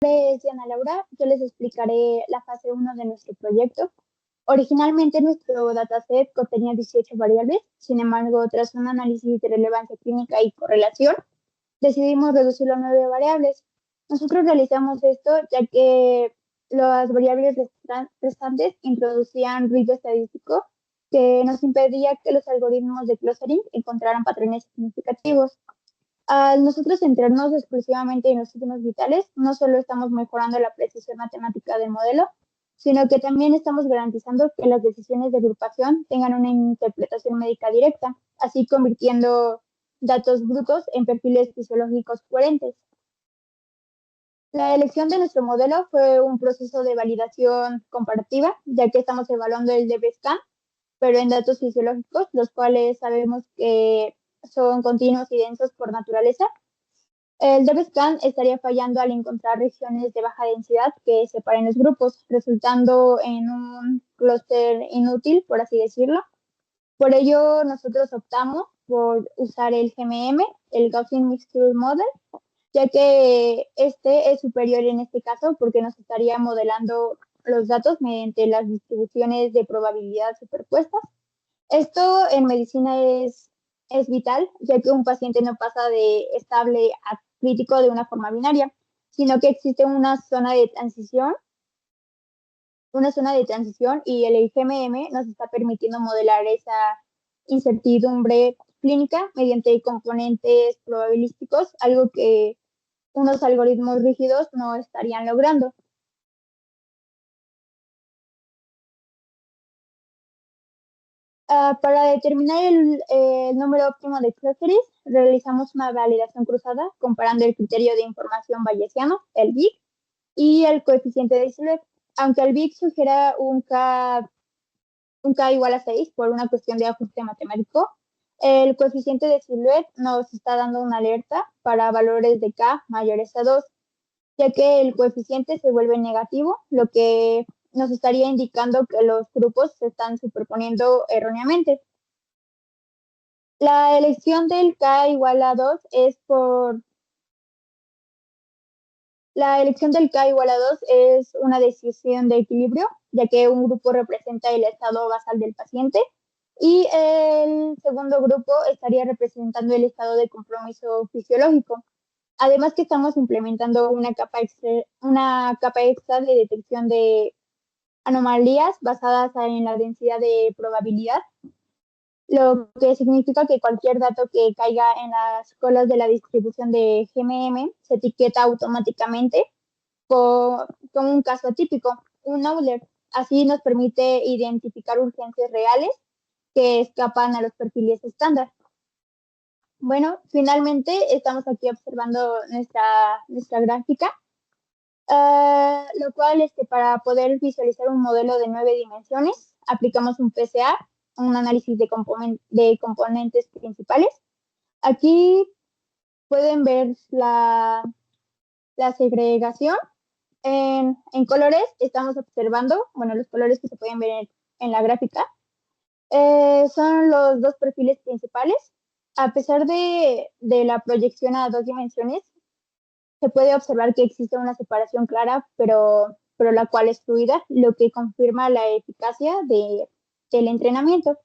Es Diana Laura, yo les explicaré la fase 1 de nuestro proyecto. Originalmente nuestro dataset contenía 18 variables, sin embargo, tras un análisis de relevancia clínica y correlación, decidimos reducirlo a 9 variables. Nosotros realizamos esto ya que las variables restantes introducían ruido estadístico que nos impedía que los algoritmos de clustering encontraran patrones significativos. Al nosotros centrarnos exclusivamente en los signos vitales, no solo estamos mejorando la precisión matemática del modelo, sino que también estamos garantizando que las decisiones de agrupación tengan una interpretación médica directa, así convirtiendo datos brutos en perfiles fisiológicos coherentes. La elección de nuestro modelo fue un proceso de validación comparativa, ya que estamos evaluando el DBSCAN, pero en datos fisiológicos, los cuales sabemos que son continuos y densos por naturaleza. El DevScan estaría fallando al encontrar regiones de baja densidad que separen los grupos, resultando en un clúster inútil, por así decirlo. Por ello, nosotros optamos por usar el GMM, el Gaussian Mixture Model, ya que este es superior en este caso porque nos estaría modelando los datos mediante las distribuciones de probabilidad superpuestas. Esto en medicina es vital, ya que un paciente no pasa de estable a crítico de una forma binaria, sino que existe una zona de transición y el GMM nos está permitiendo modelar esa incertidumbre clínica mediante componentes probabilísticos, algo que unos algoritmos rígidos no estarían logrando. Para determinar el número óptimo de clusters, realizamos una validación cruzada comparando el criterio de información bayesiano, el BIC, y el coeficiente de silueta. Aunque el BIC sugiera un K igual a 6 por una cuestión de ajuste matemático, el coeficiente de silueta nos está dando una alerta para valores de K mayores a 2, ya que el coeficiente se vuelve negativo, lo que nos estaría indicando que los grupos se están superponiendo erróneamente. La elección del K igual a 2 es por... La elección del K igual a 2 es una decisión de equilibrio, ya que un grupo representa el estado basal del paciente y el segundo grupo estaría representando el estado de compromiso fisiológico. Además que estamos implementando una capa extra de detección de anomalías basadas en la densidad de probabilidad, lo que significa que cualquier dato que caiga en las colas de la distribución de GMM se etiqueta automáticamente como un caso atípico, un outlier. Así nos permite identificar urgencias reales que escapan a los perfiles estándar. Bueno, finalmente estamos aquí observando nuestra gráfica, lo cual para poder visualizar un modelo de 9 dimensiones, aplicamos un PCA, un análisis de componentes principales. Aquí pueden ver la segregación. En colores estamos observando, bueno, los colores que se pueden ver en la gráfica, son los dos perfiles principales. A pesar de la proyección a 2 dimensiones, se puede observar que existe una separación clara, pero la cual es fluida, lo que confirma la eficacia del entrenamiento.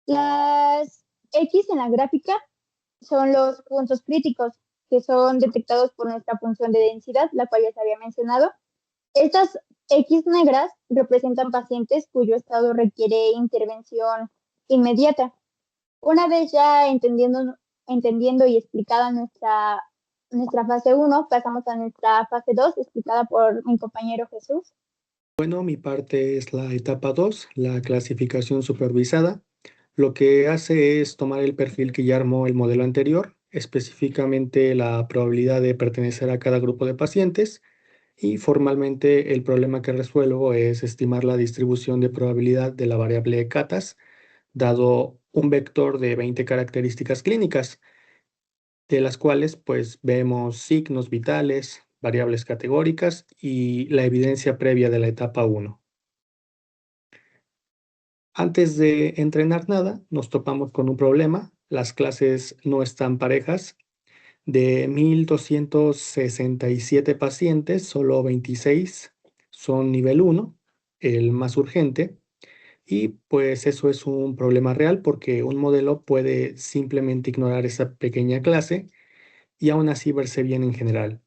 Las X en la gráfica son los puntos críticos que son detectados por nuestra función de densidad, la cual ya se había mencionado. Estas X negras representan pacientes cuyo estado requiere intervención inmediata. Una vez ya entendiendo y explicada nuestra fase 1, pasamos a nuestra fase 2, explicada por mi compañero Jesús. Bueno, mi parte es la etapa 2, la clasificación supervisada. Lo que hace es tomar el perfil que ya armó el modelo anterior, específicamente la probabilidad de pertenecer a cada grupo de pacientes, y formalmente el problema que resuelvo es estimar la distribución de probabilidad de la variable CATAS, dado un vector de 20 características clínicas, de las cuales pues vemos signos vitales, variables categóricas y la evidencia previa de la etapa 1. Antes de entrenar nada, nos topamos con un problema. Las clases no están parejas. De 1.267 pacientes, solo 26 son nivel 1, el más urgente, y pues eso es un problema real porque un modelo puede simplemente ignorar esa pequeña clase y aún así verse bien en general.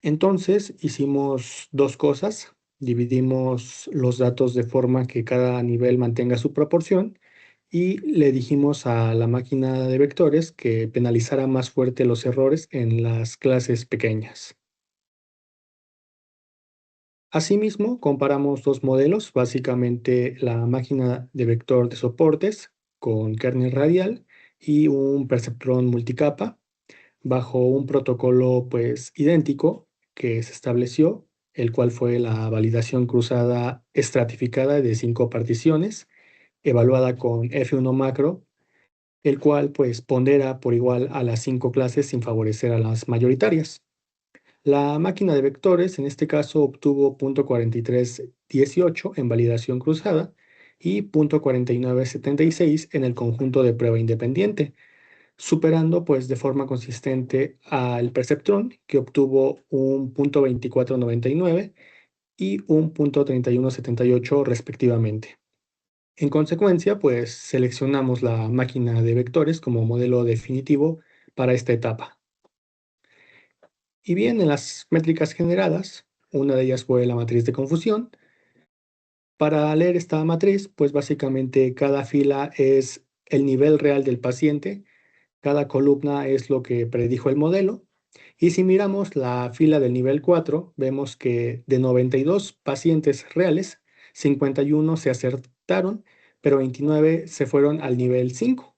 Entonces hicimos dos cosas. Dividimos los datos de forma que cada nivel mantenga su proporción y le dijimos a la máquina de vectores que penalizara más fuerte los errores en las clases pequeñas. Asimismo, comparamos dos modelos, básicamente la máquina de vector de soportes con kernel radial y un perceptrón multicapa bajo un protocolo pues idéntico que se estableció, el cual fue la validación cruzada estratificada de 5 particiones, evaluada con F1 macro, el cual pues pondera por igual a las 5 clases sin favorecer a las mayoritarias. La máquina de vectores en este caso obtuvo 0.4318 en validación cruzada y 0.4976 en el conjunto de prueba independiente, superando pues de forma consistente al perceptrón, que obtuvo un 0.2499 y un 0.3178 respectivamente. En consecuencia, pues seleccionamos la máquina de vectores como modelo definitivo para esta etapa. Y bien, en las métricas generadas, una de ellas fue la matriz de confusión. Para leer esta matriz, pues básicamente cada fila es el nivel real del paciente, cada columna es lo que predijo el modelo. Y si miramos la fila del nivel 4, vemos que de 92 pacientes reales, 51 se acertaron, pero 29 se fueron al nivel 5,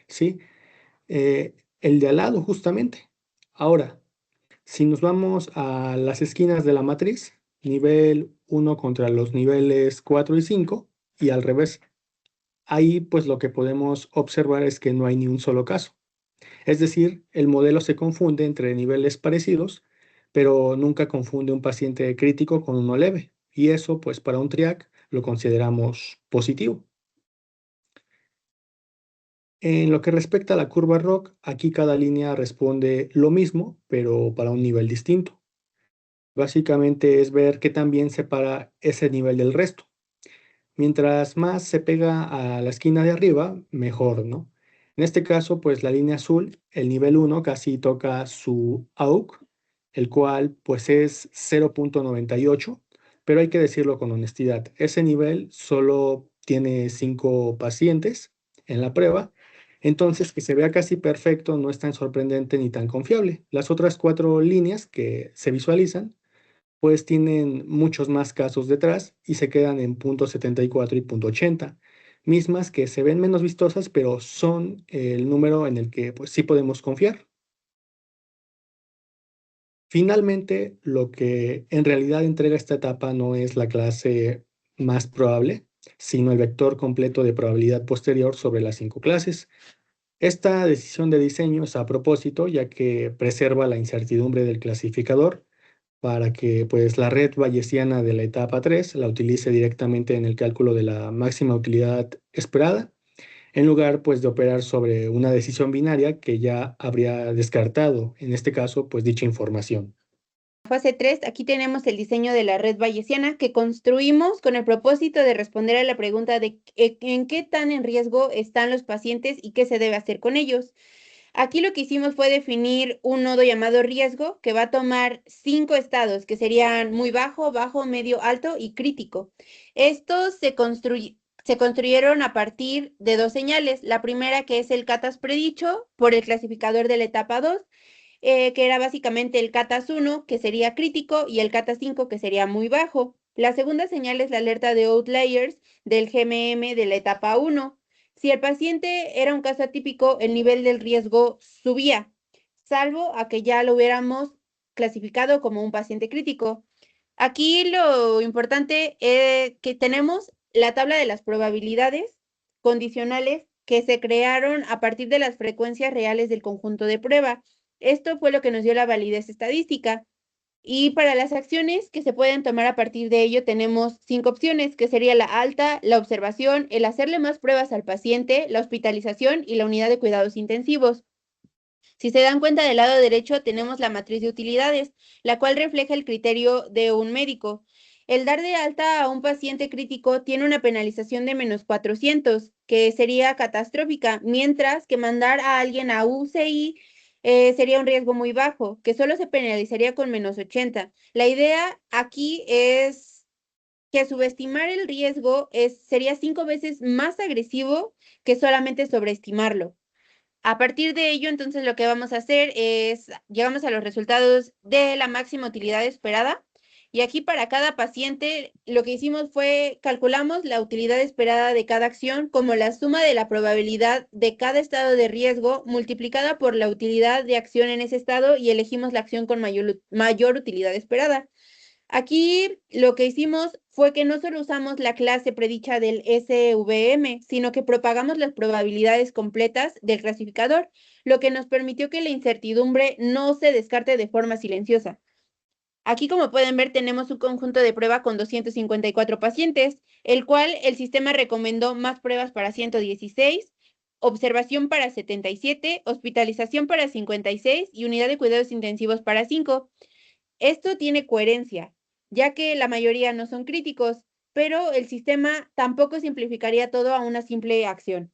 ¿sí? El de al lado justamente. Ahora, si nos vamos a las esquinas de la matriz, nivel 1 contra los niveles 4 y 5, y al revés, ahí pues lo que podemos observar es que no hay ni un solo caso. Es decir, el modelo se confunde entre niveles parecidos, pero nunca confunde un paciente crítico con uno leve. Y eso, pues para un TRIAC, lo consideramos positivo. En lo que respecta a la curva ROC, aquí cada línea responde lo mismo, pero para un nivel distinto. Básicamente es ver qué tan bien separa ese nivel del resto. Mientras más se pega a la esquina de arriba, mejor, ¿no? En este caso, pues la línea azul, el nivel 1 casi toca su AUC, el cual pues es 0.98, pero hay que decirlo con honestidad, ese nivel solo tiene 5 pacientes en la prueba, entonces que se vea casi perfecto no es tan sorprendente ni tan confiable. Las otras 4 líneas que se visualizan pues tienen muchos más casos detrás y se quedan en .74 y .80, mismas que se ven menos vistosas, pero son el número en el que pues sí podemos confiar. Finalmente, lo que en realidad entrega esta etapa no es la clase más probable, sino el vector completo de probabilidad posterior sobre las 5 clases. Esta decisión de diseño es a propósito, ya que preserva la incertidumbre del clasificador para que pues la red bayesiana de la etapa 3 la utilice directamente en el cálculo de la máxima utilidad esperada, en lugar pues de operar sobre una decisión binaria que ya habría descartado, en este caso, pues dicha información. Fase 3, aquí tenemos el diseño de la red bayesiana que construimos con el propósito de responder a la pregunta de en qué tan en riesgo están los pacientes y qué se debe hacer con ellos. Aquí lo que hicimos fue definir un nodo llamado riesgo que va a tomar 5 estados, que serían muy bajo, bajo, medio, alto y crítico. Estos se construyeron a partir de 2 señales. La primera, que es el CATAS predicho por el clasificador de la etapa 2, que era básicamente el CATAS 1, que sería crítico, y el CATAS 5, que sería muy bajo. La segunda señal es la alerta de outliers del GMM de la etapa 1. Si el paciente era un caso atípico, el nivel del riesgo subía, salvo a que ya lo hubiéramos clasificado como un paciente crítico. Aquí lo importante es que tenemos la tabla de las probabilidades condicionales que se crearon a partir de las frecuencias reales del conjunto de prueba. Esto fue lo que nos dio la validez estadística. Y para las acciones que se pueden tomar a partir de ello, tenemos 5 opciones, que sería la alta, la observación, el hacerle más pruebas al paciente, la hospitalización y la unidad de cuidados intensivos. Si se dan cuenta, del lado derecho tenemos la matriz de utilidades, la cual refleja el criterio de un médico. El dar de alta a un paciente crítico tiene una penalización de -400, que sería catastrófica, mientras que mandar a alguien a UCI sería un riesgo muy bajo, que solo se penalizaría con -80. La idea aquí es que subestimar el riesgo sería 5 veces más agresivo que solamente sobreestimarlo. A partir de ello, entonces, lo que vamos a hacer es, llegamos a los resultados de la máxima utilidad esperada. Y aquí para cada paciente, lo que hicimos fue, calculamos la utilidad esperada de cada acción como la suma de la probabilidad de cada estado de riesgo multiplicada por la utilidad de acción en ese estado y elegimos la acción con mayor utilidad esperada. Aquí lo que hicimos fue que no solo usamos la clase predicha del SVM, sino que propagamos las probabilidades completas del clasificador, lo que nos permitió que la incertidumbre no se descarte de forma silenciosa. Aquí, como pueden ver, tenemos un conjunto de prueba con 254 pacientes, el cual el sistema recomendó más pruebas para 116, observación para 77, hospitalización para 56 y unidad de cuidados intensivos para 5. Esto tiene coherencia, ya que la mayoría no son críticos, pero el sistema tampoco simplificaría todo a una simple acción.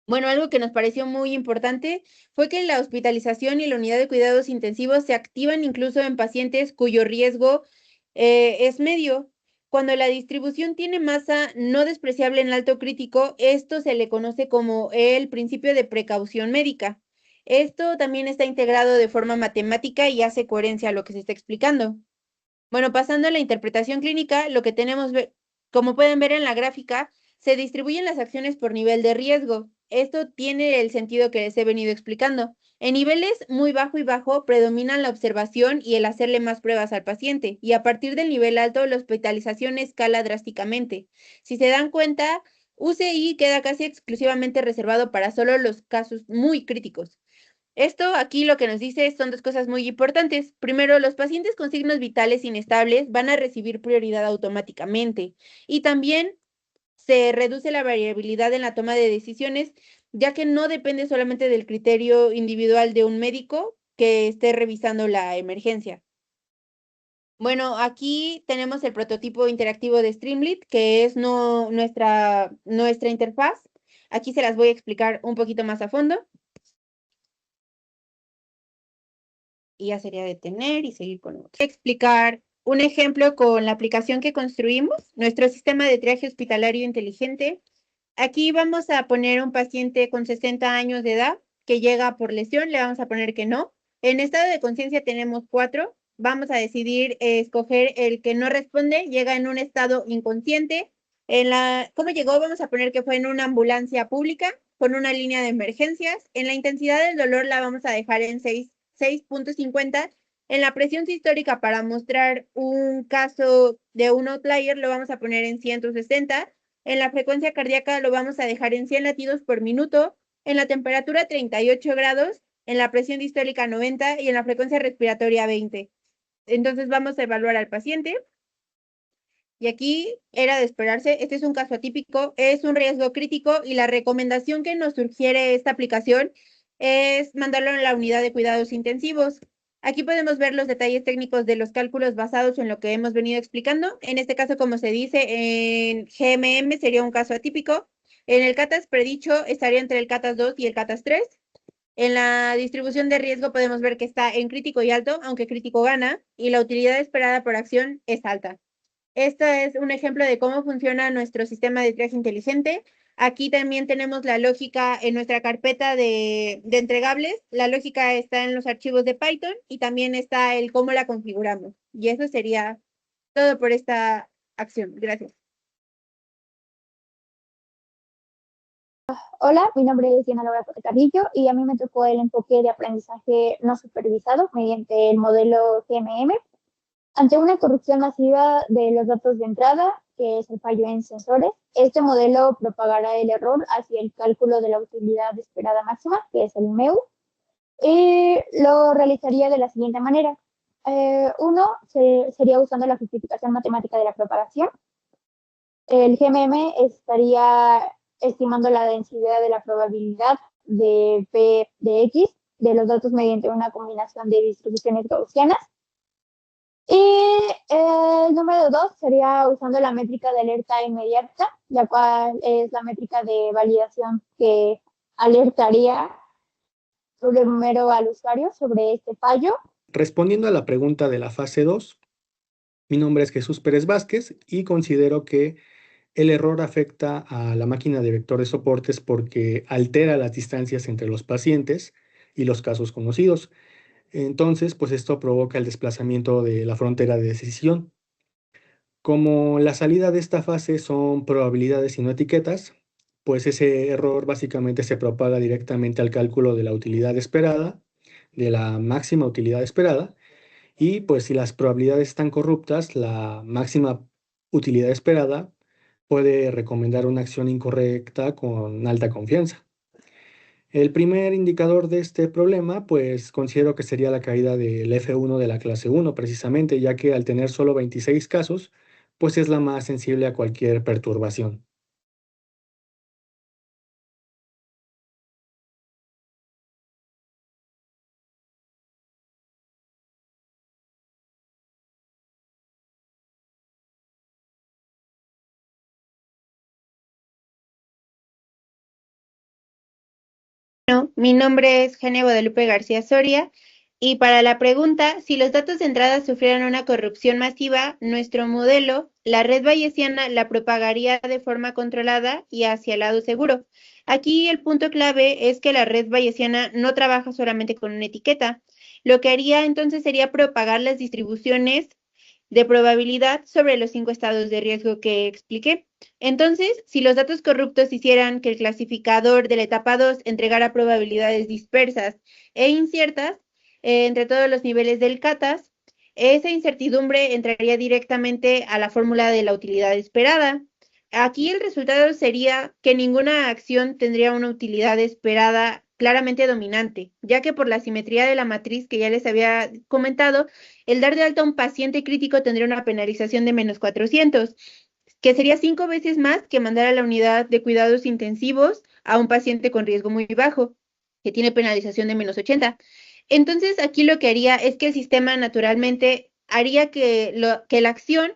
Bueno, algo que nos pareció muy importante fue que la hospitalización y la unidad de cuidados intensivos se activan incluso en pacientes cuyo riesgo es medio. Cuando la distribución tiene masa no despreciable en alto crítico, esto se le conoce como el principio de precaución médica. Esto también está integrado de forma matemática y hace coherencia a lo que se está explicando. Bueno, pasando a la interpretación clínica, lo que tenemos, como pueden ver en la gráfica, se distribuyen las acciones por nivel de riesgo. Esto tiene el sentido que les he venido explicando. En niveles muy bajo y bajo predominan la observación y el hacerle más pruebas al paciente, y a partir del nivel alto la hospitalización escala drásticamente. Si se dan cuenta, UCI queda casi exclusivamente reservado para solo los casos muy críticos. Esto aquí lo que nos dice son dos cosas muy importantes. Primero, los pacientes con signos vitales inestables van a recibir prioridad automáticamente y también se reduce la variabilidad en la toma de decisiones, ya que no depende solamente del criterio individual de un médico que esté revisando la emergencia. Bueno, aquí tenemos el prototipo interactivo de Streamlit, que es nuestra interfaz. Aquí se las voy a explicar un poquito más a fondo. Y ya sería detener y seguir con otro. Explicar un ejemplo con la aplicación que construimos, nuestro sistema de triaje hospitalario inteligente. Aquí vamos a poner un paciente con 60 años de edad que llega por lesión, le vamos a poner que no. En estado de conciencia tenemos 4. Vamos a decidir escoger el que no responde, llega en un estado inconsciente. ¿Cómo llegó? Vamos a poner que fue en una ambulancia pública con una línea de emergencias. En la intensidad del dolor la vamos a dejar en 6.50. En la presión sistólica, para mostrar un caso de un outlier, lo vamos a poner en 160. En la frecuencia cardíaca lo vamos a dejar en 100 latidos por minuto. En la temperatura 38 grados. En la presión distólica 90 y en la frecuencia respiratoria 20. Entonces vamos a evaluar al paciente. Y aquí era de esperarse, este es un caso atípico, es un riesgo crítico y la recomendación que nos sugiere esta aplicación es mandarlo a la unidad de cuidados intensivos. Aquí podemos ver los detalles técnicos de los cálculos basados en lo que hemos venido explicando. En este caso, como se dice, en GMM sería un caso atípico. En el CATAS predicho estaría entre el CATAS 2 y el CATAS 3. En la distribución de riesgo podemos ver que está en crítico y alto, aunque crítico gana, y la utilidad esperada por acción es alta. Este es un ejemplo de cómo funciona nuestro sistema de triaje inteligente. Aquí también tenemos la lógica en nuestra carpeta de entregables. La lógica está en los archivos de Python y también está el cómo la configuramos. Y eso sería todo por esta acción. Gracias. Hola, mi nombre es Diana Laura Carrillo y a mí me tocó el enfoque de aprendizaje no supervisado mediante el modelo GMM. Ante una corrupción masiva de los datos de entrada, que es el fallo en sensores, este modelo propagará el error hacia el cálculo de la utilidad esperada máxima, que es el MEU, y lo realizaría de la siguiente manera. Uno sería usando la justificación matemática de la propagación. El GMM estaría estimando la densidad de la probabilidad de P de X, de los datos mediante una combinación de distribuciones gaussianas. Y el número 2 sería usando la métrica de alerta inmediata, la cual es la métrica de validación que alertaría primero al usuario sobre este fallo. Respondiendo a la pregunta de la fase 2, mi nombre es Jesús Pérez Vázquez y considero que el error afecta a la máquina de vector de soportes porque altera las distancias entre los pacientes y los casos conocidos. Entonces, pues esto provoca el desplazamiento de la frontera de decisión. Como la salida de esta fase son probabilidades y no etiquetas, pues ese error básicamente se propaga directamente al cálculo de la utilidad esperada, de la máxima utilidad esperada, y pues si las probabilidades están corruptas, la máxima utilidad esperada puede recomendar una acción incorrecta con alta confianza. El primer indicador de este problema, pues considero que sería la caída del F1 de la clase 1, precisamente, ya que al tener solo 26 casos, pues es la más sensible a cualquier perturbación. Mi nombre es Jania Guadalupe García Soria y para la pregunta, si los datos de entrada sufrieran una corrupción masiva, nuestro modelo, la red bayesiana, la propagaría de forma controlada y hacia el lado seguro. Aquí el punto clave es que la red bayesiana no trabaja solamente con una etiqueta. Lo que haría entonces sería propagar las distribuciones de probabilidad sobre los 5 estados de riesgo que expliqué. Entonces, si los datos corruptos hicieran que el clasificador de la etapa 2 entregara probabilidades dispersas e inciertas entre todos los niveles del CATAS, esa incertidumbre entraría directamente a la fórmula de la utilidad esperada. Aquí el resultado sería que ninguna acción tendría una utilidad esperada claramente dominante, ya que por la simetría de la matriz que ya les había comentado, el dar de alta a un paciente crítico tendría una penalización de menos 400, que sería 5 veces más que mandar a la unidad de cuidados intensivos a un paciente con riesgo muy bajo, que tiene penalización de menos 80. Entonces, aquí lo que haría es que el sistema naturalmente haría que la acción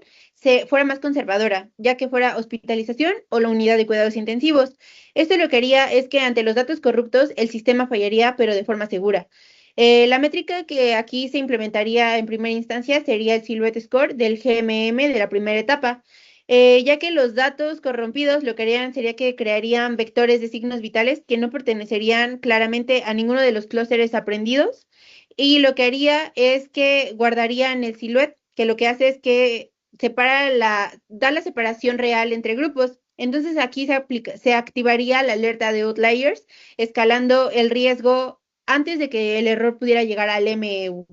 fuera más conservadora, ya que fuera hospitalización o la unidad de cuidados intensivos. Esto lo que haría es que ante los datos corruptos el sistema fallaría, pero de forma segura. La métrica que aquí se implementaría en primera instancia sería el Silhouette Score del GMM de la primera etapa, ya que los datos corrompidos lo que harían sería que crearían vectores de signos vitales que no pertenecerían claramente a ninguno de los clústeres aprendidos, y lo que haría es que guardarían el Silhouette, que lo que hace es que da la separación real entre grupos. Entonces aquí se activaría la alerta de outliers, escalando el riesgo antes de que el error pudiera llegar al MEU.